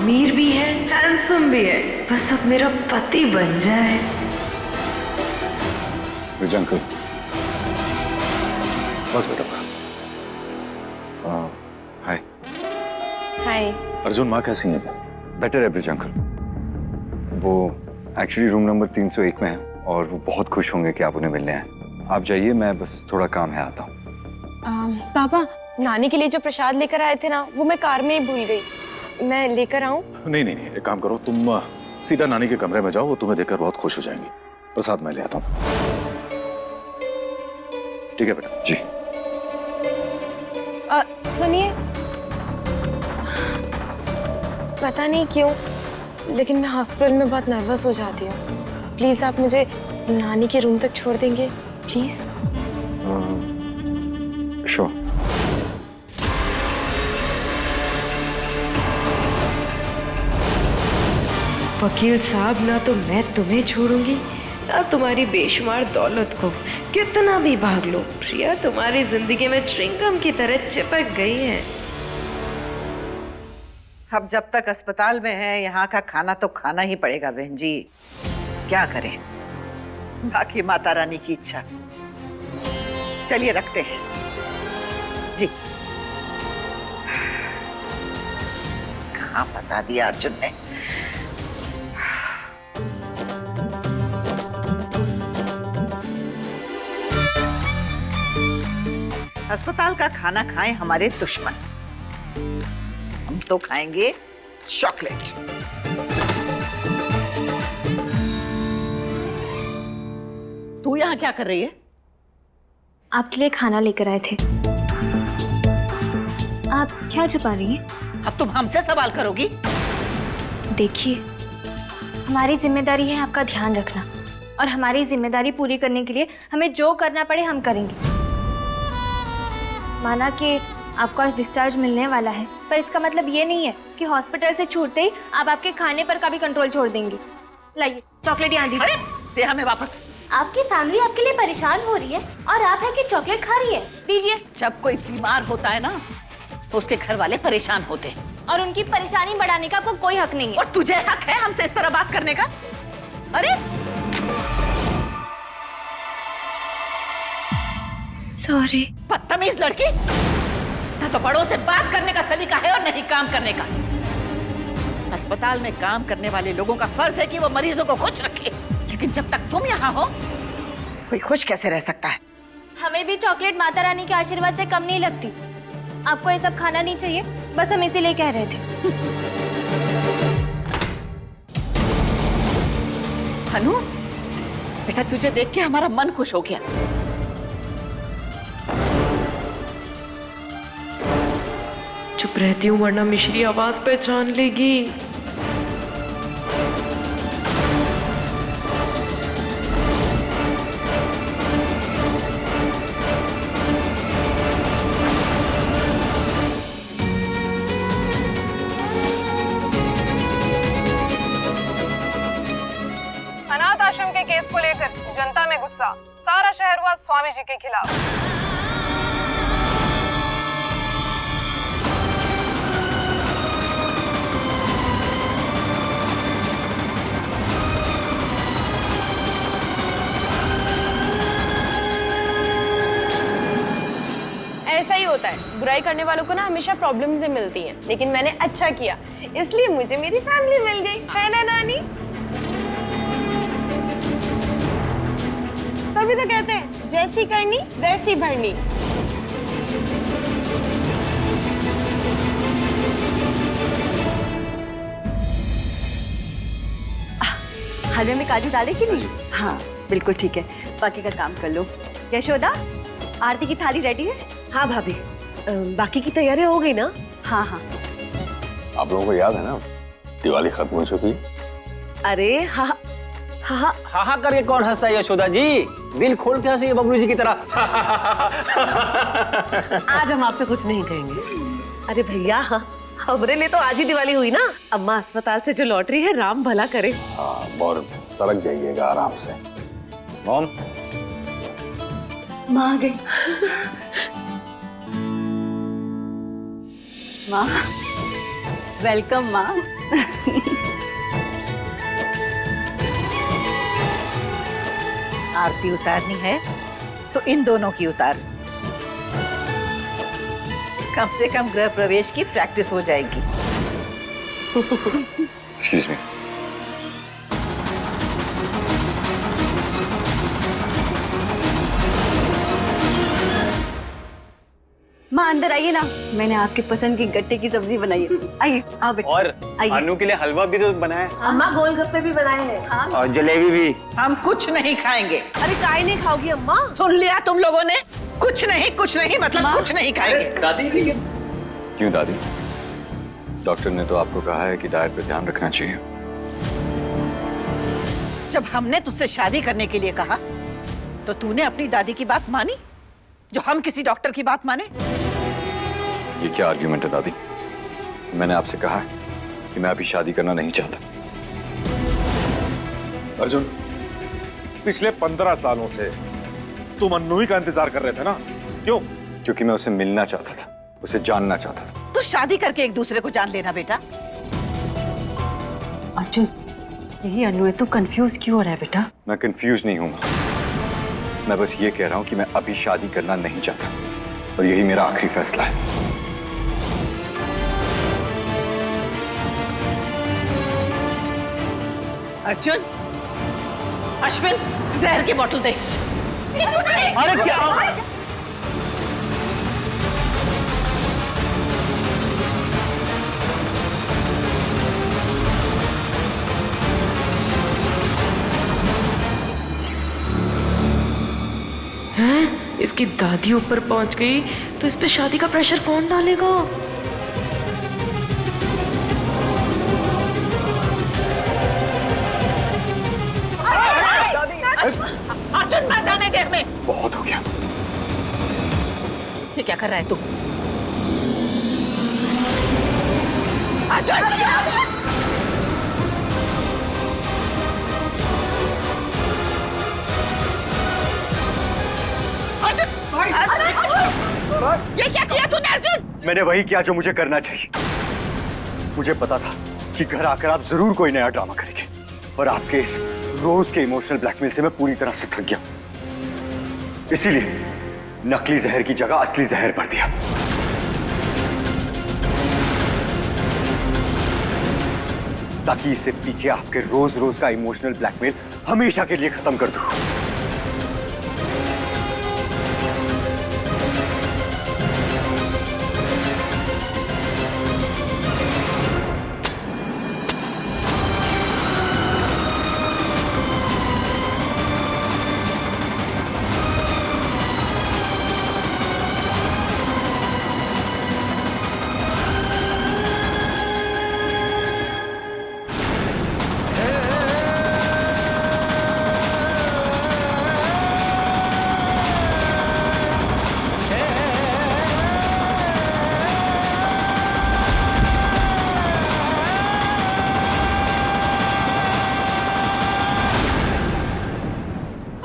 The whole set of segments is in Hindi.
अमीर भी है, हैंडसम भी है, बस अब मेरा पति बन जाए। ब्रिज अंकल, बस बेटा बस। हाय। हाय। अर्जुन, माँ कैसी है? बेटर है ब्रिज अंकल। वो एक्चुअली रूम नंबर 301 में है और वो बहुत खुश होंगे कि आप उन्हें मिलने आए। आप जाइए, मैं बस थोड़ा काम है, आता हूँ। पापा, नानी के लिए जो प्रसाद लेकर आए थे ना, वो मैं कार में ही भूल गई। मैं लेकर आऊं? नहीं नहीं नहीं, एक काम करो, तुम सीधा नानी के कमरे में जाओ, वो तुम्हें देखकर बहुत खुश हो जाएंगी। प्रसाद मैं ले आता हूँ। ठीक है बेटा जी। सुनिए, पता नहीं क्यों लेकिन मैं हॉस्पिटल में बहुत नर्वस हो जाती हूँ। प्लीज आप मुझे नानी के रूम तक छोड़ देंगे प्लीज? श्योर। वकील साहब, ना तो मैं तुम्हें छोड़ूंगी ना तुम्हारी बेशुमार दौलत को। कितना भी भाग लो, प्रिया तुम्हारी जिंदगी में च्युइंगम की तरह चिपक गई है। अब जब तक अस्पताल में है, यहाँ का खाना तो खाना ही पड़ेगा बहन जी। क्या करें, बाकी माता रानी की इच्छा। चलिए रखते हैं जी। कहाँ फंसा दिया अर्जुन ने। अस्पताल का खाना खाएं हमारे दुश्मन, हम तो खाएंगे चॉकलेट। तू यहाँ क्या कर रही है? आपके लिए खाना लेकर आए थे। आप क्या छुपा रही हैं? अब तुम हमसे सवाल करोगी? देखिए, हमारी जिम्मेदारी है आपका ध्यान रखना, और हमारी जिम्मेदारी पूरी करने के लिए हमें जो करना पड़े हम करेंगे। माना कि आपको आज डिस्चार्ज मिलने वाला है, पर इसका मतलब ये नहीं है कि हॉस्पिटल से छूटते ही आप आपके खाने पर का भी कंट्रोल छोड़ देंगी। लाइए चॉकलेट यहाँ दीजिए। अरे दे हमें वापस। आपकी फैमिली आपके लिए परेशान हो रही है और आप है कि चॉकलेट खा रही है। दीजिए। जब कोई बीमार होता है ना, तो उसके घर वाले परेशान होते हैं, और उनकी परेशानी बढ़ाने का आपको कोई हक नहीं है। और तुझे हक है हमसे इस तरह बात करने का? अरे सॉरी। बदतमीज लड़की, ना तो बड़ों से बात करने का सलीका है और नहीं काम करने का। अस्पताल में काम करने वाले लोगों का फर्ज है कि वो मरीजों को खुश रखे, लेकिन जब तक तुम यहाँ हो, कोई खुश कैसे रह सकता है? हमें भी चॉकलेट माता रानी के आशीर्वाद से कम नहीं लगती। आपको ये सब खाना नहीं चाहिए, बस हम इसीलिए कह रहे थे। हनु, बेटा तुझे देख के हमारा मन खुश हो गया। चुप रहती हूँ वरना मिश्री आवाज पहचान लेगी। अनाथ आश्रम के केस को लेकर जनता में गुस्सा, सारा शहर हुआ स्वामी जी के खिलाफ। ऐसा ही होता है, बुराई करने वालों को ना हमेशा प्रॉब्लम्स ही मिलती हैं, लेकिन मैंने अच्छा किया इसलिए मुझे मेरी फैमिली मिल गई, है ना नानी? तभी तो कहते हैं जैसी करनी वैसी भरनी। हलवे में काजू डाले कि नहीं? हाँ बिल्कुल ठीक है, बाकी का काम कर लो। यशोदा, आरती की थाली रेडी है? हाँ भाभी, बाकी की तैयारियां हो गई ना? हाँ हाँ। आप लोगों को याद है ना, दिवाली खत्म हो चुकी है। अरे हाँ हाँ हाँ हाँ करके कौन हंसता है यशोदा जी? दिल खोल के हंसिए बबलू जी की तरह। आज हम आपसे कुछ नहीं कहेंगे। अरे भैया, हाँ हमारे लिए तो आज ही दिवाली हुई ना। अम्मा अस्पताल से जो लौट रही है, राम भला करे। हाँ, और सरक जाइएगा आराम से। मॉम, माँ आ गई। माँ वेलकम माँ। आरती उतारनी है तो इन दोनों की उतार। कम से कम गृह प्रवेश की प्रैक्टिस हो जाएगी। Excuse me. माँ अंदर आइए ना, मैंने आपके पसंद की गट्टे की सब्जी बनाई है। आइए आओ बेटा। और आइए। अनु के लिए हलवा भी तो बनाया है। अम्मा गोलगप्पे भी बनाए हैं। हाँ और जलेबी भी। हम कुछ नहीं खाएंगे। अरे काय नहीं खाओगी अम्मा? सुन लिया तुम लोगों ने? कुछ नहीं मतलब कुछ नहीं खाएंगे। दादी भी क्यों दादी? डॉक्टर ने तो आपको कहा है कि डाइट पे ध्यान रखना चाहिए। जब हमने तुझसे शादी करने के लिए कहा तो तूने अपनी दादी की बात मानी, जो हम किसी डॉक्टर की बात माने? ये क्या आर्ग्यूमेंट है दादी? मैंने आपसे कहा है कि मैं अभी शादी करना नहीं चाहता। अर्जुन, पिछले 15 सालों से तुम अन्नू ही का इंतजार कर रहे थे ना? क्यों? क्योंकि मैं उसे मिलना चाहता था, उसे जानना चाहता था। तो शादी करके एक दूसरे को जान लेना बेटा। अर्जुन, यही अनु है, तू कंफ्यूज क्यों हो रहा है बेटा? मैं कंफ्यूज नहीं हूं। मैं बस ये कह रहा हूं कि मैं अभी शादी करना नहीं चाहता और यही मेरा आखिरी फैसला है। अर्जुन, अश्विन, जहर की बोतल दे। अरे क्या? हैं? इसकी दादी ऊपर पहुंच गई तो इस पे शादी का प्रेशर कौन डालेगा? अर्जुन मर जाने देर में। बहुत हो गया। ये क्या कर रहा है तू? अर्जुन! ये क्या किया तूने अर्जुन? मैंने वही किया जो मुझे करना चाहिए। मुझे पता था कि घर आकर आप जरूर कोई नया ड्रामा करेंगे और आपके इस रोज के इमोशनल ब्लैकमेल से मैं पूरी तरह से थक गया। इसीलिए नकली जहर की जगह असली जहर भर दिया। ताकि इसे पी के आपके रोज रोज का इमोशनल ब्लैकमेल हमेशा के लिए खत्म कर दूं।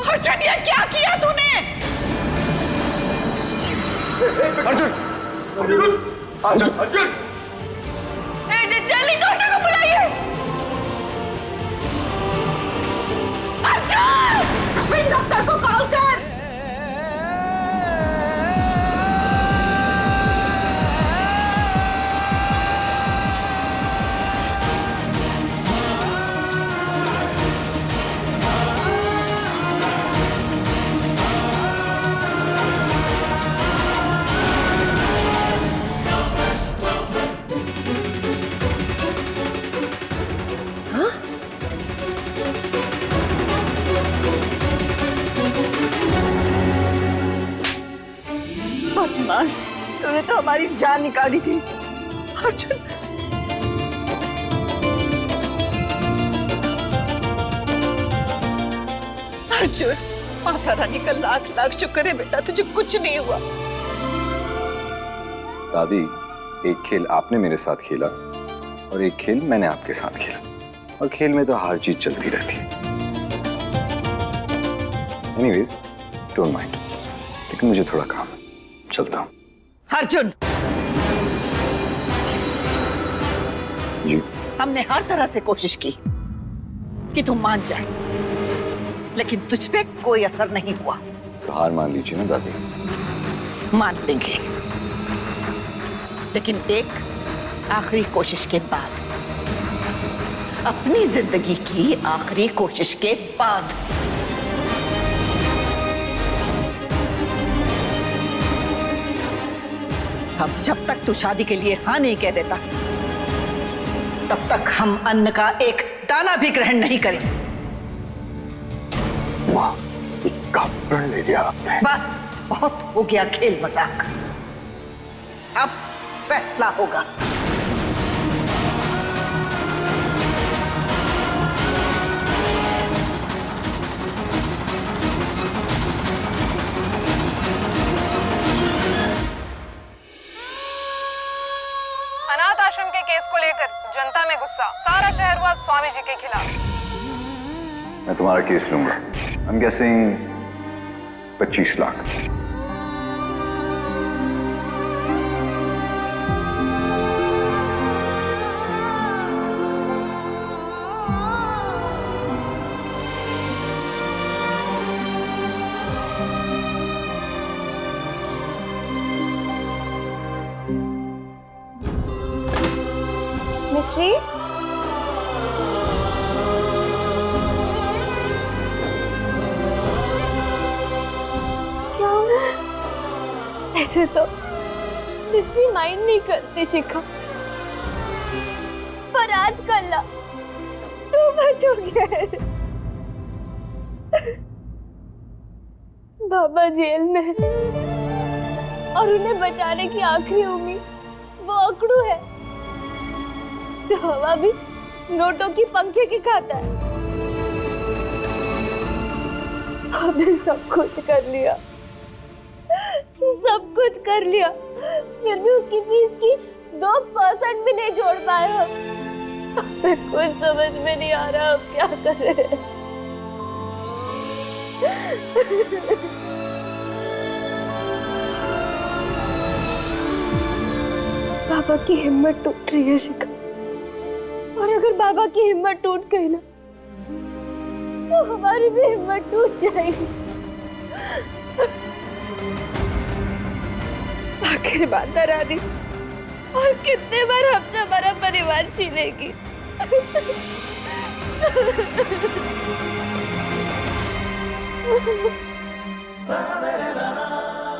अर्जुन, ये क्या किया तूने? अर्जुन! अर्जुन! अर्जुन! जल्दी डॉक्टर को बुलाइए। अर्जुन! अश्विन, डॉक्टर को कॉल कर। बदमाश, तूने तो हमारी जान निकाली थी। अर्जुन, अर्जुन, माता रानी का लाख लाख शुक्र है बेटा, तुझे कुछ नहीं हुआ। दादी, एक खेल आपने मेरे साथ खेला और एक खेल मैंने आपके साथ खेला, और खेल में तो हार जीत चलती रहती है। एनीवेज, डोंट माइंड, लेकिन मुझे थोड़ा काम है, चलता हूँ। अर्जुन, जी। हमने हर तरह से कोशिश की कि तुम मान जाए, लेकिन तुझ पे कोई असर नहीं हुआ। तो हार मान लीजिए ना दादी। मान लेंगे, लेकिन एक आखिरी कोशिश के बाद, अपनी जिंदगी की आखिरी कोशिश के बाद। अब जब तक तू शादी के लिए हाँ नहीं कह देता, तब तक हम अन्न का एक दाना भी ग्रहण नहीं करेंगे। वाह, क्या प्रण ले लिया आपने। बस बहुत हो गया खेल मजाक, अब फैसला होगा। अनाथ आश्रम के केस को लेकर जनता में गुस्सा, सारा शहर हुआ स्वामी जी के खिलाफ। मैं तुम्हारा केस लूंगा। I'm guessing 25 lakh. मिश्री, क्या हुआ? ऐसे तो मिश्री माइंड नहीं करती शिखा, पर आज कल ना तू बचोगे। बाबा जेल में है और उन्हें बचाने की आखिरी उम्मीद वो अकड़ू है जो हवा भी नोटों की पंखे की खाता है। हमने सब कुछ कर लिया, सब कुछ कर लिया, फिर भी उसकी फीस की 2% भी नहीं जोड़ पाए हम। हमें कुछ समझ में नहीं आ रहा अब क्या करें। बाबा की हिम्मत टूट रही है शिखा, और अगर बाबा की हिम्मत टूट गई ना तो हमारी भी हिम्मत टूट जाएगी। आखिर माता रानी और कितने बार हमसे हमारा परिवार छीनेगी।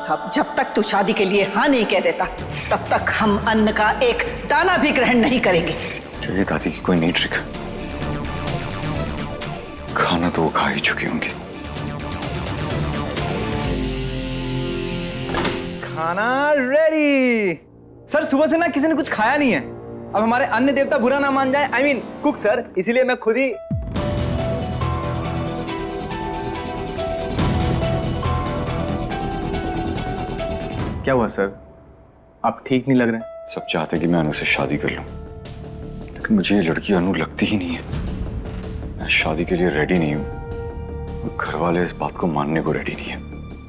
अब जब तक तू शादी के लिए हाँ नहीं कह देता, तब तक हम अन्न का एक दाना भी ग्रहण नहीं करेंगे। चलिए दादी की कोई नई ट्रिक। खाना तो वो खा ही चुकी होंगी। खाना रेडी। सर सुबह से ना किसी ने कुछ खाया नहीं है। अब हमारे अन्न देवता बुरा ना मान जाए, I mean कुक सर, इसीलिए मैं खुद ही। क्या हुआ सर, आप ठीक नहीं लग रहे हैं? सब चाहते कि मैं अनु से शादी कर लूं, लेकिन मुझे ये लड़की अनु लगती ही नहीं है। मैं शादी के लिए रेडी नहीं हूं, घर वाले इस बात को मानने को रेडी नहीं है।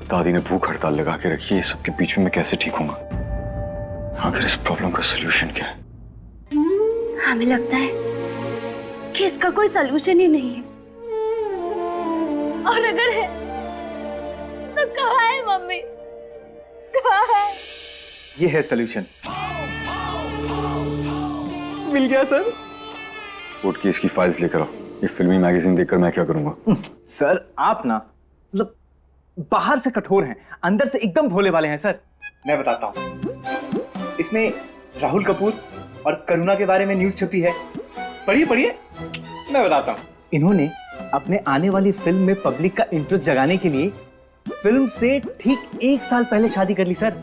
दादी ने भूख हड़ताल लगा के रखी है, इस सबके बीच में मैं कैसे ठीक होऊंगा? आखिर इस प्रॉब्लम का सलूशन क्या है? हमें लगता है कि इसका कोई सलूशन ही नहीं है, और अगर है तो कहाँ है मम्मी? कहाँ है? ये है सलूशन। मिल गया सर। कोर्ट केस की फाइल्स लेकर आओ। ये फिल्मी मैगजीन देखकर मैं क्या करूंगा? सर आप ना मतलब बाहर से कठोर हैं, अंदर से एकदम भोले वाले हैं सर। मैं बताता हूँ, इसमें राहुल कपूर और करुणा के बारे में न्यूज छपी है। पढ़िए पढ़िए, मैं बताता हूँ। इन्होंने अपने आने वाली फिल्म में पब्लिक का इंटरेस्ट जगाने के लिए फिल्म से ठीक 1 साल पहले शादी कर ली सर,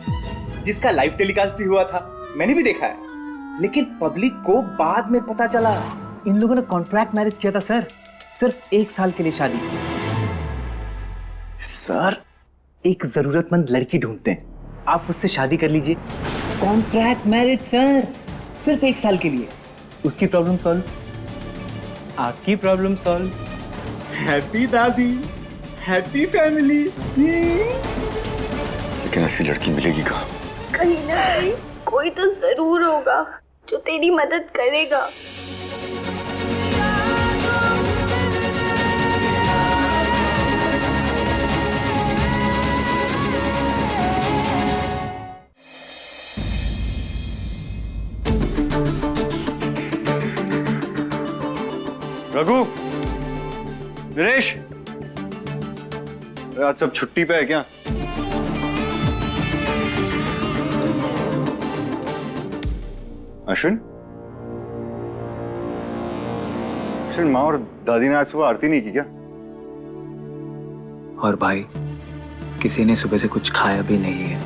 जिसका लाइव टेलीकास्ट भी हुआ था, मैंने भी देखा है। लेकिन पब्लिक को बाद में पता चला इन लोगों ने कॉन्ट्रैक्ट मैरिज किया था सर, सिर्फ 1 साल के लिए शादी। सर एक जरूरतमंद लड़की ढूंढते हैं, आप उससे शादी कर लीजिए। कॉन्ट्रैक्ट मैरिज सर, सिर्फ 1 साल के लिए। उसकी प्रॉब्लम सॉल्व, आपकी प्रॉब्लम सॉल्व। हैप्पी दादी, हैप्पी फैमिली। लेकिन ऐसी लड़की मिलेगी कहाँ? कहीं ना कहीं कोई तो जरूर होगा जो तेरी मदद करेगा। रघु, दिनेश, आज सब छुट्टी पे है क्या? अश्विन? अश्विन, माँ और दादी ने आज सुबह आरती नहीं की क्या? और भाई, किसी ने सुबह से कुछ खाया भी नहीं है।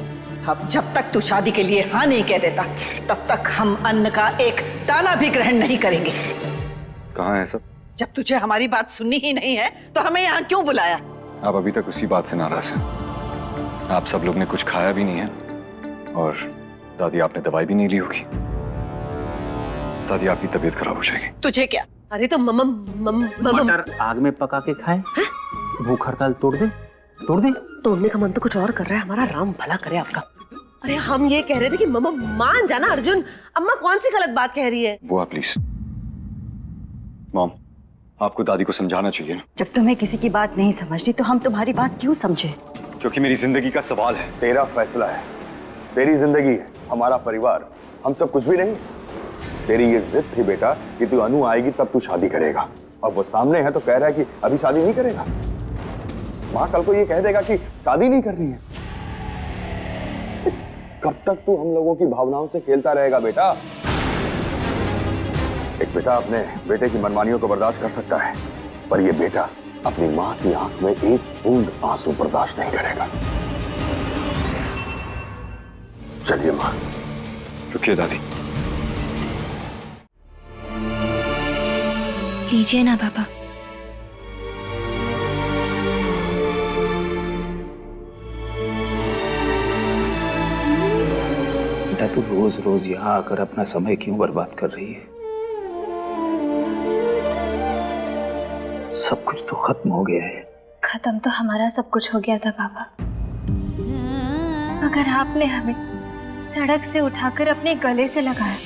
अब जब तक तू शादी के लिए हाँ नहीं कह देता, तब तक हम अन्न का एक दाना भी ग्रहण नहीं करेंगे। कहाँ है सब? जब तुझे हमारी बात सुननी ही नहीं है, तो हमें यहाँ क्यों बुलाया? आप अभी तक उसी बात से नाराज हैं। आप सब लोग ने कुछ खाया भी नहीं है और दादी आपने दवाई भी नहीं ली होगी। दादी आपकी तबीयत खराब हो जाएगी। तुझे क्या? अरे तो मटर आग में पका के खाए, भूख हड़ताल तोड़ दे। तोड़ने का मन तो कुछ और कर रहा है। हमारा राम भला करे आपका। अरे हम ये कह रहे थे कि मम्मा मान जाना अर्जुन। अम्मा कौन सी गलत बात कह रही है? बुआ प्लीज। मॉम, आपको दादी को समझाना चाहिए ना। जब तुम्हें किसी की बात नहीं समझनी तो हम तुम्हारी बात क्यों समझे? क्योंकि मेरी जिंदगी का सवाल है। तेरा फैसला है, तेरी जिंदगी है, हमारा परिवार, हम सब कुछ भी नहीं। तेरी ये जिद थी बेटा कि तू अनु आएगी तब तू शादी करेगा, और वो सामने है तो कह रहा है कि अभी शादी नहीं करेगा। माँ कल को ये कह देगा कि शादी नहीं करनी है। कब तक तू हम लोगों की भावनाओं से खेलता रहेगा बेटा? एक बेटा अपने बेटे की मनमानियों को बर्दाश्त कर सकता है, पर ये बेटा अपनी माँ की आंख में एक बूंद आंसू बर्दाश्त नहीं करेगा। चलिए माँ। रुकिए दादी। लीजिए ना पापा। बेटा, तू रोज रोज यहाँ आकर अपना समय क्यों बर्बाद कर रही है? सब कुछ तो खत्म हो गया है। खत्म तो हमारा सब कुछ हो गया था पापा, मगर आपने हमें सड़क से उठाकर अपने गले से लगाया।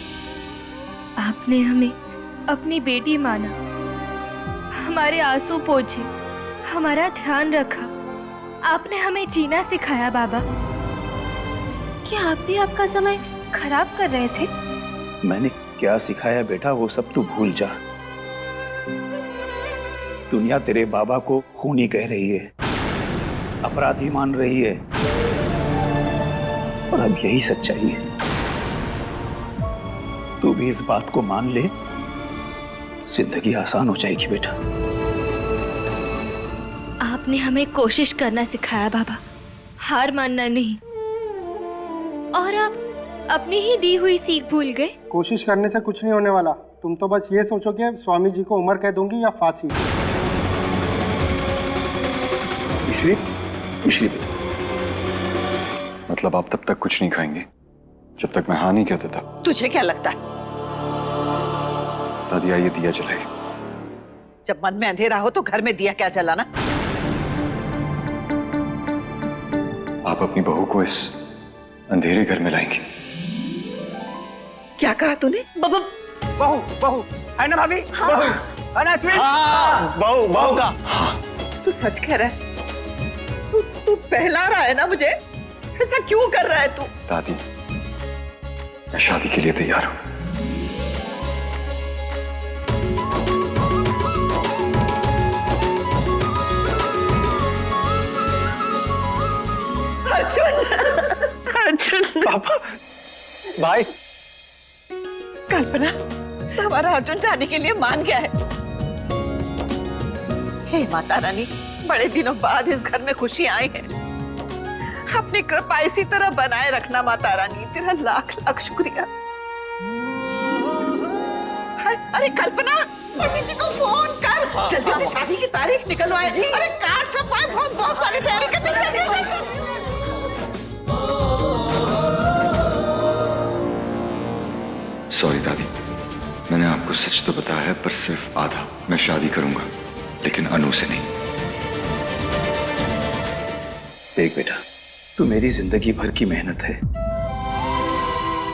आपने हमें अपनी बेटी माना, हमारे आंसू पोंछे, हमारा ध्यान रखा। आपने हमें जीना सिखाया बाबा। क्या आप भी आपका समय खराब कर रहे थे? मैंने क्या सिखाया बेटा, वो सब तू भूल जा। दुनिया तेरे बाबा को खूनी कह रही है, अपराधी मान रही है, और अब यही सच्चाई है। तू भी इस बात को मान ले, जिंदगी आसान हो जाएगी बेटा। आपने हमें कोशिश करना सिखाया बाबा, हार मानना नहीं। और आप अपनी ही दी हुई सीख भूल गए। कोशिश करने से कुछ नहीं होने वाला। तुम तो बस ये सोचोगे स्वामी जी को उम्र कह दूंगी या फांसी। मिश्री, मतलब आप तब तक कुछ नहीं खाएंगे जब तक मैं हाँ नहीं कहता था? तुझे क्या लगता है? दादी आइए दिया जलाइए। जब मन में अंधेरा हो तो घर में दिया क्या जलाना? आप अपनी बहू को इस अंधेरे घर में लाएंगे? क्या कहा तूने? बहू है ना भाभी? बहू है ना अश्विन? बहू का। तू सच कह रहा है? तू पहला रहा है ना मुझे? ऐसा क्यों कर रहा है तू? दादी, मैं शादी के लिए तैयार हूं। अर्जुन पापा, भाई। कल्पना, हमारा अर्जुन जाने के लिए मान गया है। हे माता रानी, बड़े दिनों बाद इस घर में खुशी आई है। अपनी कृपा इसी तरह बनाए रखना माता रानी, तेरा लाख लाख शुक्रिया। अरे कल्पना, पंडित जी को फोन कर, जल्दी से शादी की तारीख निकलवाए। अरे कार्ड छपवाए, बहुत सारी तैयारी कर। सॉरी दादी, मैंने आपको सच तो बताया है, पर सिर्फ आधा। मैं शादी करूंगा, लेकिन अनु से नहीं। देख बेटा, तू मेरी जिंदगी भर की मेहनत है।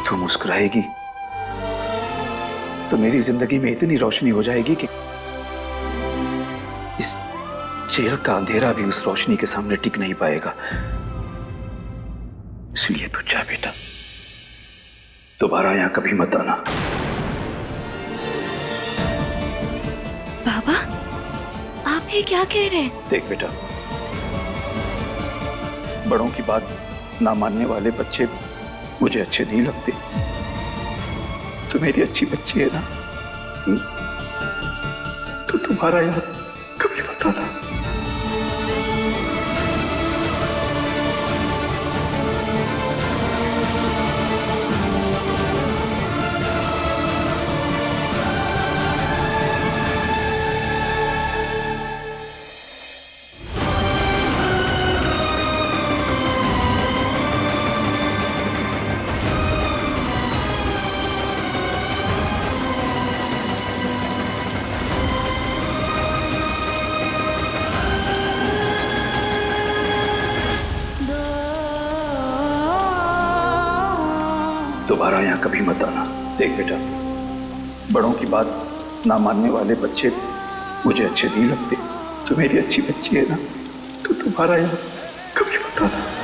तू मुस्कुराएगी तो मेरी जिंदगी में इतनी रोशनी हो जाएगी कि इस जेल का अंधेरा भी उस रोशनी के सामने टिक नहीं पाएगा। इसलिए तू जा बेटा, दोबारा यहां कभी मत आना। बाबा, आप ये क्या कह रहे हैं? देख बेटा, बड़ों की बात ना मानने वाले बच्चे मुझे अच्छे नहीं लगते। तू मेरी अच्छी बच्ची है ना, तो तुम्हारा यार कभी बताना। दोबारा यहाँ कभी मत आना। देख बेटा, बड़ों की बात ना मानने वाले बच्चे मुझे अच्छे नहीं लगते। तू मेरी अच्छी बच्ची है ना, तो तुम्हारा यहाँ कभी मत आना।